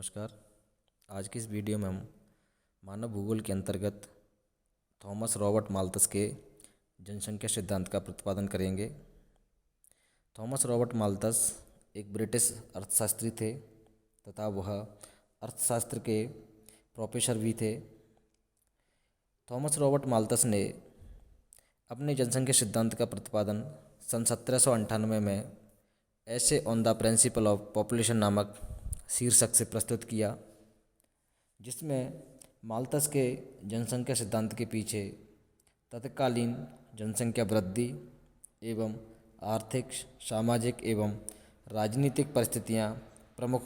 नमस्कार। आज की इस वीडियो में हम मानव भूगोल के अंतर्गत थॉमस रॉबर्ट माल्थस के जनसंख्या सिद्धांत का प्रतिपादन करेंगे। थॉमस रॉबर्ट माल्थस एक ब्रिटिश अर्थशास्त्री थे तथा वह अर्थशास्त्र के प्रोफेसर भी थे। थॉमस रॉबर्ट माल्थस ने अपने जनसंख्या सिद्धांत का प्रतिपादन सन 1798 में ऐसे on the principle of population नामक शीर्षक से प्रस्तुत किया, जिसमें माल्थस के जनसंख्या सिद्धांत के पीछे तत्कालीन जनसंख्या वृद्धि एवं आर्थिक, सामाजिक एवं राजनीतिक परिस्थितियां प्रमुख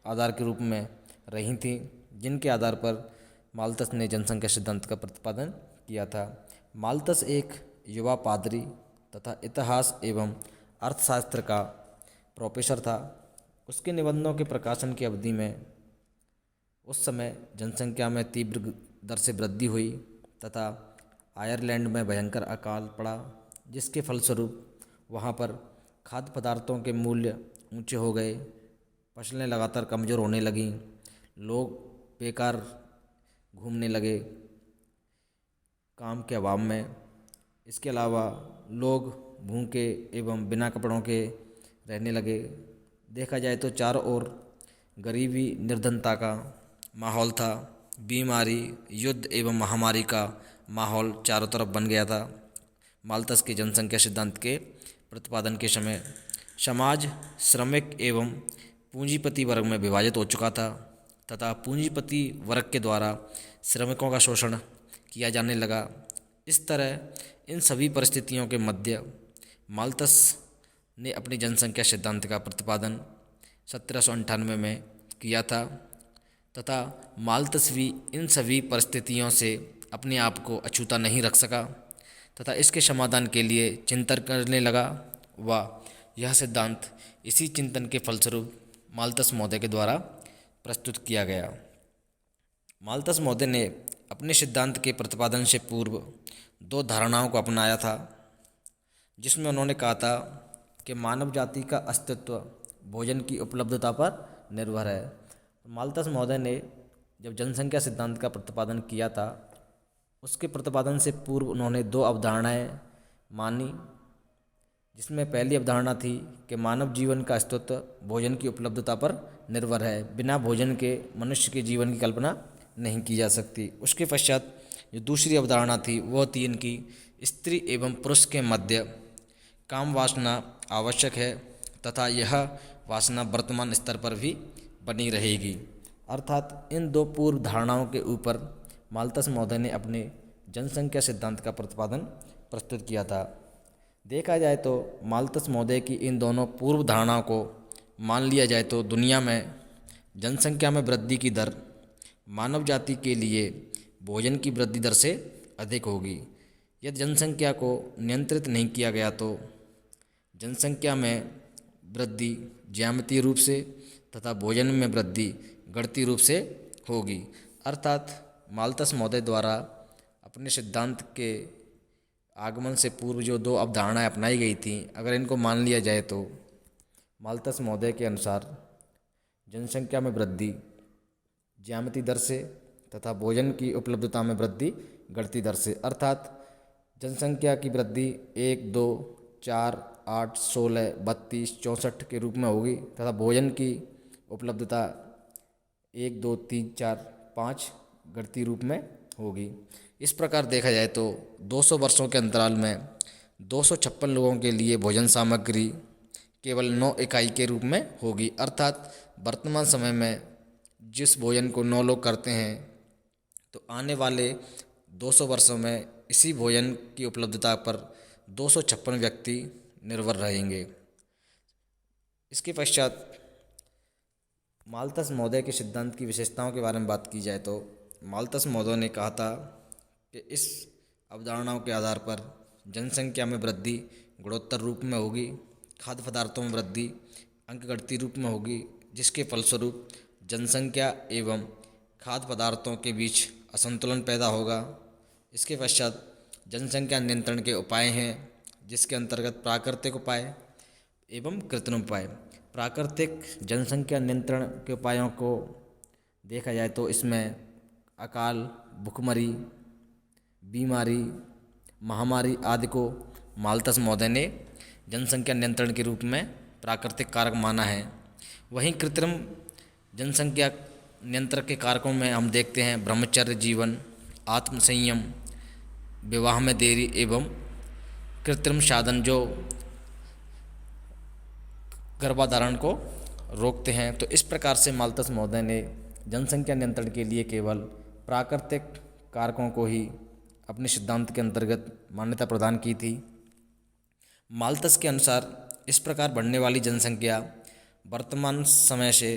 आधार के रूप में रही थीं, जिनके आधार पर माल्थस ने जनसंख्या सिद्धांत का प्रतिपादन किया था। माल्थस एक युवा पादरी तथा इतिहास एवं अर्थशास्त्र का प्रोफेसर था। उसके निबंधों के प्रकाशन की अवधि में उस समय जनसंख्या में तीव्र दर से वृद्धि हुई तथा आयरलैंड में भयंकर अकाल पड़ा, जिसके फलस्वरूप वहाँ पर खाद्य पदार्थों के मूल्य ऊंचे हो गए, फसलें लगातार कमज़ोर होने लगीं, लोग बेकार घूमने लगे काम के अभाव में। इसके अलावा लोग भूखे एवं बिना कपड़ों के रहने लगे। देखा जाए तो चारों ओर गरीबी, निर्धनता का माहौल था। बीमारी, युद्ध एवं महामारी का माहौल चारों तरफ बन गया था। माल्थस के जनसंख्या सिद्धांत के प्रतिपादन के समय समाज श्रमिक एवं पूंजीपति वर्ग में विभाजित हो चुका था तथा पूंजीपति वर्ग के द्वारा श्रमिकों का शोषण किया जाने लगा। इस तरह इन सभी परिस्थितियों के मध्य माल्थस ने अपनी जनसंख्या सिद्धांत का प्रतिपादन 1798 में किया था तथा माल्थस भी इन सभी परिस्थितियों से अपने आप को अछूता नहीं रख सका तथा इसके समाधान के लिए चिंतन करने लगा व यह सिद्धांत इसी चिंतन के फलस्वरूप माल्थस महोदय के द्वारा प्रस्तुत किया गया। माल्थस महोदय ने अपने सिद्धांत के प्रतिपादन से पूर्व दो धारणाओं को अपनाया था, जिसमें उन्होंने कहा था कि मानव जाति का अस्तित्व भोजन की उपलब्धता पर निर्भर है। माल्थस महोदय ने जब जनसंख्या सिद्धांत का प्रतिपादन किया था, उसके प्रतिपादन से पूर्व उन्होंने दो अवधारणाएं मानी, जिसमें पहली अवधारणा थी कि मानव जीवन का अस्तित्व भोजन की उपलब्धता पर निर्भर है, बिना भोजन के मनुष्य के जीवन की कल्पना नहीं की जा सकती। उसके पश्चात जो दूसरी अवधारणा थी वह थी इनकी स्त्री एवं पुरुष के मध्य काम वासना आवश्यक है तथा यह वासना वर्तमान स्तर पर भी बनी रहेगी। अर्थात इन दो पूर्व धारणाओं के ऊपर माल्थस महोदय ने अपने जनसंख्या सिद्धांत का प्रतिपादन प्रस्तुत किया था। देखा जाए तो माल्थस महोदय की इन दोनों पूर्व धारणाओं को मान लिया जाए तो दुनिया में जनसंख्या में वृद्धि की दर मानव जाति के लिए भोजन की वृद्धि दर से अधिक होगी। यदि जनसंख्या को नियंत्रित नहीं किया गया तो जनसंख्या में वृद्धि ज्यामितीय रूप से तथा भोजन में वृद्धि गणितीय रूप से होगी। अर्थात माल्थस महोदय द्वारा अपने सिद्धांत के आगमन से पूर्व जो दो अवधारणाएं अपनाई गई थीं, अगर इनको मान लिया जाए तो माल्थस महोदय के अनुसार जनसंख्या में वृद्धि ज्यामितीय दर से तथा भोजन की उपलब्धता में वृद्धि गणितीय दर से, अर्थात जनसंख्या की वृद्धि 1, 2, 4, 8, 16, 32, 64 के रूप में होगी तथा भोजन की उपलब्धता 1, 2, 3, 4, 5 गणितीय रूप में होगी। इस प्रकार देखा जाए तो 200 वर्षों के अंतराल में 256 लोगों के लिए भोजन सामग्री केवल 9 इकाई के रूप में होगी। अर्थात वर्तमान समय में जिस भोजन को 9 लोग करते हैं तो आने वाले 200 वर्षों में इसी भोजन की उपलब्धता पर 256 व्यक्ति निर्भर रहेंगे। इसके पश्चात माल्थस महोदय के सिद्धांत की विशेषताओं के बारे में बात की जाए तो माल्थस महोदय ने कहा था कि इस अवधारणाओं के आधार पर जनसंख्या में वृद्धि गुणोत्तर रूप में होगी, खाद्य पदार्थों में वृद्धि अंकगणितीय रूप में होगी, जिसके फलस्वरूप जनसंख्या एवं खाद्य पदार्थों के बीच असंतुलन पैदा होगा। इसके पश्चात जनसंख्या नियंत्रण के उपाय हैं, जिसके अंतर्गत प्राकृतिक उपाय एवं कृत्रिम उपाय। प्राकृतिक जनसंख्या नियंत्रण के उपायों को देखा जाए तो इसमें अकाल, भुखमरी, बीमारी, महामारी आदि को माल्थस महोदय ने जनसंख्या नियंत्रण के रूप में प्राकृतिक कारक माना है। वहीं कृत्रिम जनसंख्या नियंत्रण के कारकों में हम देखते हैं ब्रह्मचर्य जीवन, आत्मसंयम, विवाह में देरी एवं कृत्रिम साधन जो गर्भाधारण को रोकते हैं। तो इस प्रकार से माल्थस महोदय ने जनसंख्या नियंत्रण के लिए केवल प्राकृतिक कारकों को ही अपने सिद्धांत के अंतर्गत मान्यता प्रदान की थी। माल्थस के अनुसार इस प्रकार बढ़ने वाली जनसंख्या वर्तमान समय से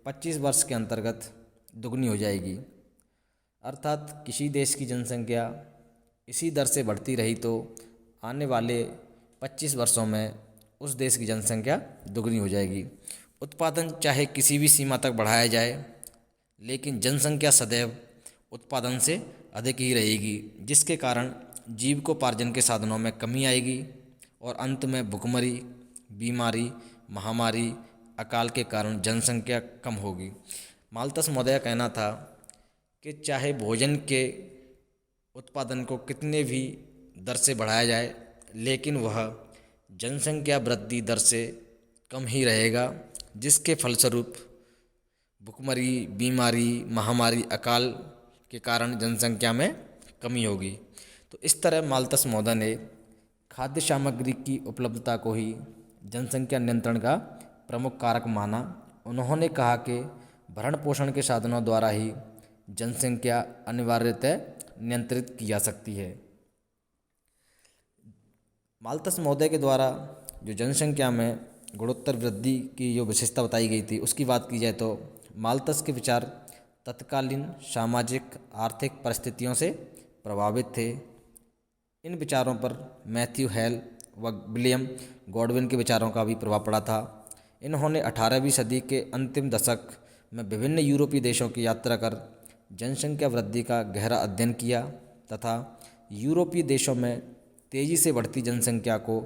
25 वर्ष के अंतर्गत दुगनी हो जाएगी। अर्थात किसी देश की जनसंख्या इसी दर से बढ़ती रही तो आने वाले 25 वर्षों में उस देश की जनसंख्या दुगनी हो जाएगी। उत्पादन चाहे किसी भी सीमा तक बढ़ाया जाए, लेकिन जनसंख्या सदैव उत्पादन से अधिक ही रहेगी, जिसके कारण जीविकोपार्जन के साधनों में कमी आएगी और अंत में भुखमरी, बीमारी, महामारी, अकाल के कारण जनसंख्या कम होगी। माल्थस महोदय का कहना था कि चाहे भोजन के उत्पादन को कितने भी दर से बढ़ाया जाए, लेकिन वह जनसंख्या वृद्धि दर से कम ही रहेगा, जिसके फलस्वरूप भुखमरी, बीमारी, महामारी, अकाल के कारण जनसंख्या में कमी होगी। तो इस तरह माल्थस महोदय ने खाद्य सामग्री की उपलब्धता को ही जनसंख्या नियंत्रण का प्रमुख कारक माना। उन्होंने कहा कि भरण पोषण के साधनों द्वारा ही जनसंख्या अनिवार्यतः नियंत्रित की जा सकती है। माल्थस महोदय के द्वारा जो जनसंख्या में गुणोत्तर वृद्धि की जो विशेषता बताई गई थी उसकी बात की जाए तो माल्थस के विचार तत्कालीन सामाजिक आर्थिक परिस्थितियों से प्रभावित थे। इन विचारों पर मैथ्यू हेल व विलियम गॉडविन के विचारों का भी प्रभाव पड़ा था। इन्होंने 18वीं सदी के अंतिम दशक में विभिन्न यूरोपीय देशों की यात्रा कर जनसंख्या वृद्धि का गहरा अध्ययन किया तथा यूरोपीय देशों में तेज़ी से बढ़ती जनसंख्या को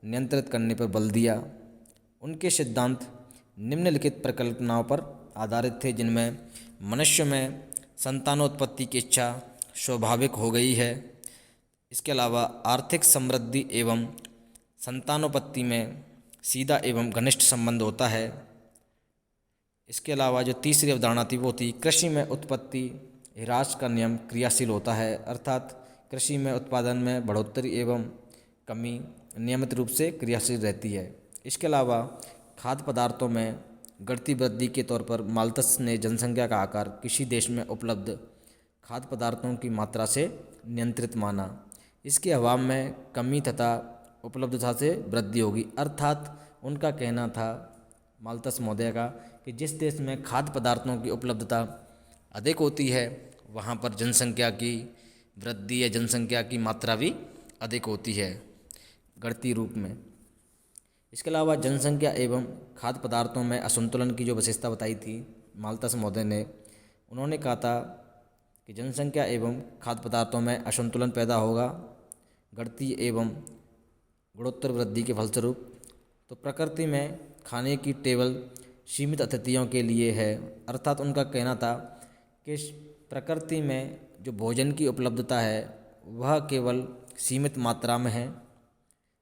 नियंत्रित करने पर बल दिया। उनके सिद्धांत निम्नलिखित परिकल्पनाओं पर आधारित थे, जिनमें मनुष्य में संतानोत्पत्ति की इच्छा स्वाभाविक हो गई है। इसके अलावा आर्थिक समृद्धि एवं संतानोत्पत्ति में सीधा एवं घनिष्ठ संबंध होता है। इसके अलावा जो तीसरी अवधारणा थी वो थी कृषि में उत्पत्ति ह्रास का नियम क्रियाशील होता है, अर्थात कृषि में उत्पादन में बढ़ोतरी एवं कमी नियमित रूप से क्रियाशील रहती है। इसके अलावा खाद्य पदार्थों में बढ़ती वृद्धि के तौर पर माल्थस ने जनसंख्या का आकार किसी देश में उपलब्ध खाद्य पदार्थों की मात्रा से नियंत्रित माना। इसके अभाव में कमी तथा उपलब्धता से वृद्धि होगी। अर्थात उनका कहना था माल्थस महोदय का कि जिस देश में खाद्य पदार्थों की उपलब्धता अधिक होती है वहाँ पर जनसंख्या की वृद्धि या जनसंख्या की मात्रा भी अधिक होती है घटती रूप में। इसके अलावा जनसंख्या एवं खाद्य पदार्थों में असंतुलन की जो विशेषता बताई थी माल्थस महोदय ने, उन्होंने कहा था कि जनसंख्या एवं खाद्य पदार्थों में असंतुलन पैदा होगा घटती एवं गुणोत्तर वृद्धि के फलस्वरूप। तो प्रकृति में खाने की टेबल सीमित अतिथियों के लिए है, अर्थात उनका कहना था कि प्रकृति में जो भोजन की उपलब्धता है वह केवल सीमित मात्रा में है,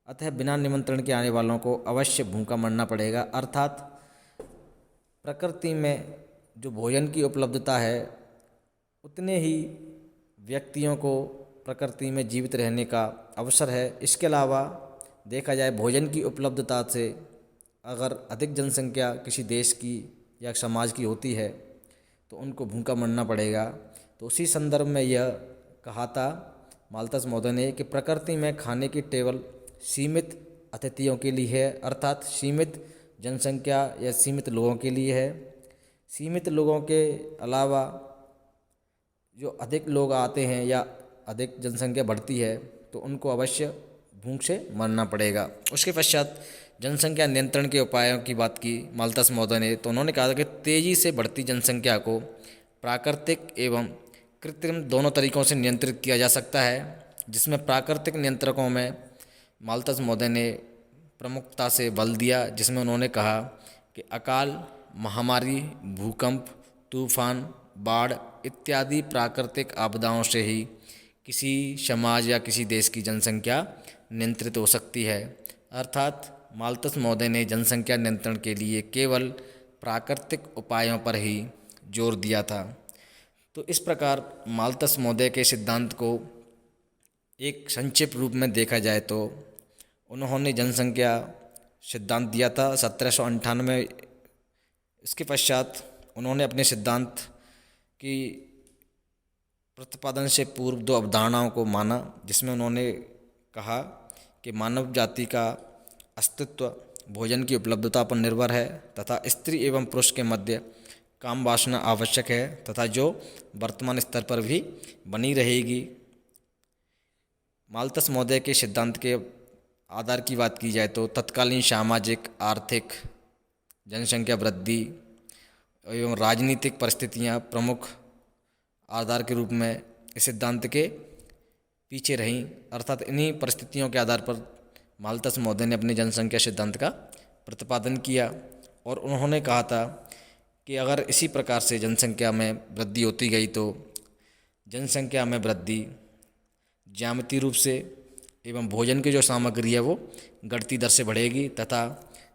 अतः बिना निमंत्रण के आने वालों को अवश्य भूखा मरना पड़ेगा। अर्थात प्रकृति में जो भोजन की उपलब्धता है उतने ही व्यक्तियों को प्रकृति में जीवित रहने का अवसर है। इसके अलावा देखा जाए भोजन की उपलब्धता से अगर अधिक जनसंख्या किसी देश की या समाज की होती है तो उनको भूखा मरना पड़ेगा। तो उसी संदर्भ में यह कहा था माल्थस महोदय ने कि प्रकृति में खाने की टेबल सीमित अतिथियों के लिए है, अर्थात सीमित जनसंख्या या सीमित लोगों के लिए है। सीमित लोगों के अलावा जो अधिक लोग आते हैं या अधिक जनसंख्या बढ़ती है तो उनको अवश्य भूख से मरना पड़ेगा। उसके पश्चात जनसंख्या नियंत्रण के उपायों की बात की माल्थस महोदय ने, तो उन्होंने कहा कि तेज़ी से बढ़ती जनसंख्या को प्राकृतिक एवं कृत्रिम दोनों तरीक़ों से नियंत्रित किया जा सकता है, जिसमें प्राकृतिक नियंत्रकों में माल्थस महोदय ने प्रमुखता से बल दिया, जिसमें उन्होंने कहा कि अकाल, महामारी, भूकंप, तूफान, बाढ़ इत्यादि प्राकृतिक आपदाओं से ही किसी समाज या किसी देश की जनसंख्या नियंत्रित हो सकती है। अर्थात माल्थस महोदय ने जनसंख्या नियंत्रण के लिए केवल प्राकृतिक उपायों पर ही जोर दिया था। तो इस प्रकार माल्थस महोदय के सिद्धांत को एक संक्षिप्त रूप में देखा जाए तो उन्होंने जनसंख्या सिद्धांत दिया था 1798। इसके पश्चात उन्होंने अपने सिद्धांत की प्रतिपादन से पूर्व दो अवधारणाओं को माना, जिसमें उन्होंने कहा कि मानव जाति का अस्तित्व भोजन की उपलब्धता पर निर्भर है तथा स्त्री एवं पुरुष के मध्य काम वासना आवश्यक है तथा जो वर्तमान स्तर पर भी बनी रहेगी। माल्थस महोदय के सिद्धांत के आधार की बात की जाए तो तत्कालीन सामाजिक आर्थिक जनसंख्या वृद्धि एवं राजनीतिक परिस्थितियां प्रमुख आधार के रूप में इस सिद्धांत के पीछे रहीं। अर्थात इन्हीं परिस्थितियों के आधार पर माल्थस महोदय ने अपने जनसंख्या सिद्धांत का प्रतिपादन किया और उन्होंने कहा था कि अगर इसी प्रकार से जनसंख्या में वृद्धि होती गई तो जनसंख्या में वृद्धि ज्यामितीय रूप से एवं भोजन की जो सामग्री है वो घटती दर से बढ़ेगी तथा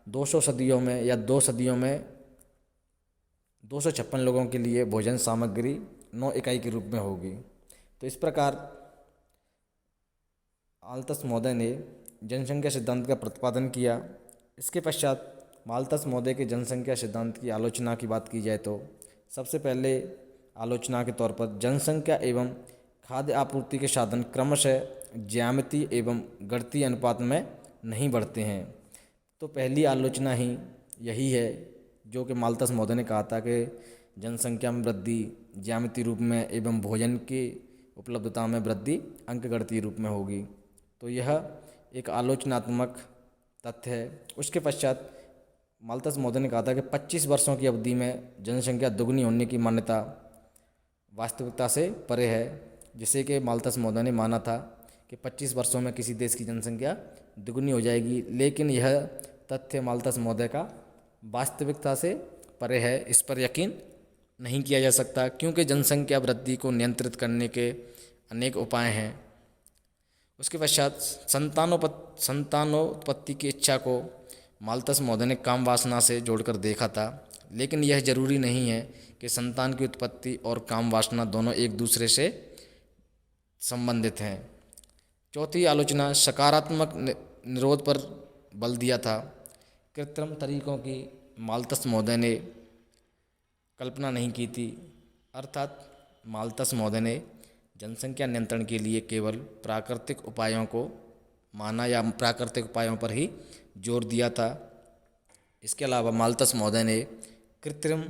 200 सदियों में या 2 सदियों में 256 लोगों के लिए भोजन सामग्री 9 इकाई के रूप में होगी। तो इस प्रकार माल्थस महोदय ने जनसंख्या सिद्धांत का प्रतिपादन किया। इसके पश्चात माल्थस महोदय के जनसंख्या सिद्धांत की आलोचना की बात की जाए तो सबसे पहले आलोचना के तौर पर जनसंख्या एवं खाद्य आपूर्ति के साधन क्रमशः ज्यामितीय एवं गणितीय अनुपात में नहीं बढ़ते हैं। तो पहली आलोचना ही यही है जो कि माल्थस महोदय ने कहा था कि जनसंख्या में वृद्धि ज्यामितीय रूप में एवं भोजन की उपलब्धता में वृद्धि अंकगणितीय रूप में होगी। तो यह एक आलोचनात्मक तथ्य है। उसके पश्चात माल्थस महोदय ने कहा था कि 25 वर्षों की अवधि में जनसंख्या दुगनी होने की मान्यता वास्तविकता से परे है, जिसे कि माल्थस महोदय ने माना था कि 25 वर्षों में किसी देश की जनसंख्या दुगनी हो जाएगी, लेकिन यह तथ्य माल्थस महोदय का वास्तविकता से परे है। इस पर यकीन नहीं किया जा सकता क्योंकि जनसंख्या वृद्धि को नियंत्रित करने के अनेक उपाय हैं। उसके पश्चात संतानोत्पत्ति की इच्छा को माल्थस महोदय ने काम वासना से जोड़कर देखा था, लेकिन यह जरूरी नहीं है कि संतान की उत्पत्ति और काम वासना दोनों एक दूसरे से संबंधित हैं। चौथी आलोचना सकारात्मक निरोध पर बल दिया था। कृत्रिम तरीकों की माल्थस महोदय ने कल्पना नहीं की थी। अर्थात माल्थस महोदय ने जनसंख्या नियंत्रण के लिए केवल प्राकृतिक उपायों को माना या प्राकृतिक उपायों पर ही जोर दिया था। इसके अलावा माल्थस महोदय ने कृत्रिम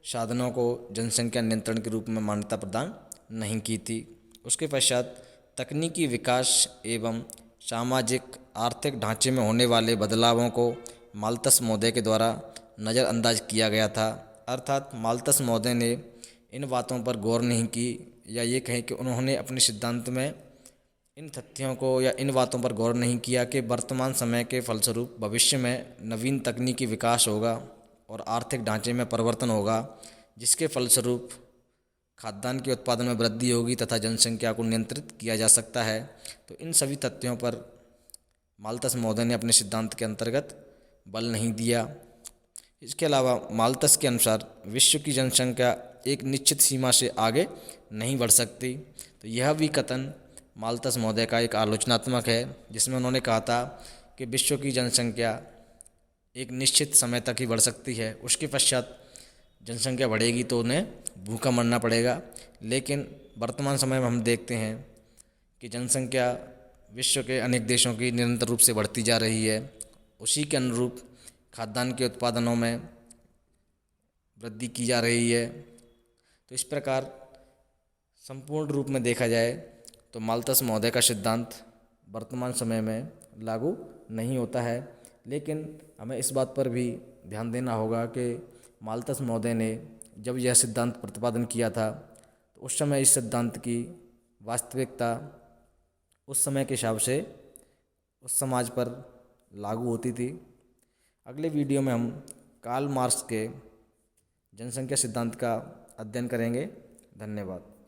साधनों को जनसंख्या नियंत्रण के रूप में मान्यता प्रदान नहीं की थी। उसके पश्चात तकनीकी विकास एवं सामाजिक आर्थिक ढांचे में होने वाले बदलावों को माल्थस महोदय के द्वारा नज़रअंदाज किया गया था। अर्थात माल्थस महोदय ने इन बातों पर गौर नहीं की, या ये कहें कि उन्होंने अपने सिद्धांत में इन तथ्यों को या इन बातों पर गौर नहीं किया कि वर्तमान समय के फलस्वरूप भविष्य में नवीन तकनीकी विकास होगा और आर्थिक ढांचे में परिवर्तन होगा, जिसके फलस्वरूप खाद्यान्न के उत्पादन में वृद्धि होगी तथा जनसंख्या को नियंत्रित किया जा सकता है। तो इन सभी तथ्यों पर माल्थस महोदय ने अपने सिद्धांत के अंतर्गत बल नहीं दिया। इसके अलावा माल्थस के अनुसार विश्व की जनसंख्या एक निश्चित सीमा से आगे नहीं बढ़ सकती। तो यह भी कथन माल्थस महोदय का एक आलोचनात्मक है, जिसमें उन्होंने कहा था कि विश्व की जनसंख्या एक निश्चित समय तक ही बढ़ सकती है, उसके पश्चात जनसंख्या बढ़ेगी तो उन्हें भूखा मरना पड़ेगा। लेकिन वर्तमान समय में हम देखते हैं कि जनसंख्या विश्व के अनेक देशों की निरंतर रूप से बढ़ती जा रही है। उसी के अनुरूप खाद्यान्न के उत्पादनों में वृद्धि की जा रही है। तो इस प्रकार संपूर्ण रूप में देखा जाए तो माल्थस महोदय का सिद्धांत वर्तमान समय में लागू नहीं होता है। लेकिन हमें इस बात पर भी ध्यान देना होगा कि माल्थस महोदय ने जब यह सिद्धांत प्रतिपादन किया था तो उस समय इस सिद्धांत की वास्तविकता उस समय के हिसाब से उस समाज पर लागू होती थी। अगले वीडियो में हम कार्ल मार्क्स के जनसंख्या सिद्धांत का अध्ययन करेंगे। धन्यवाद।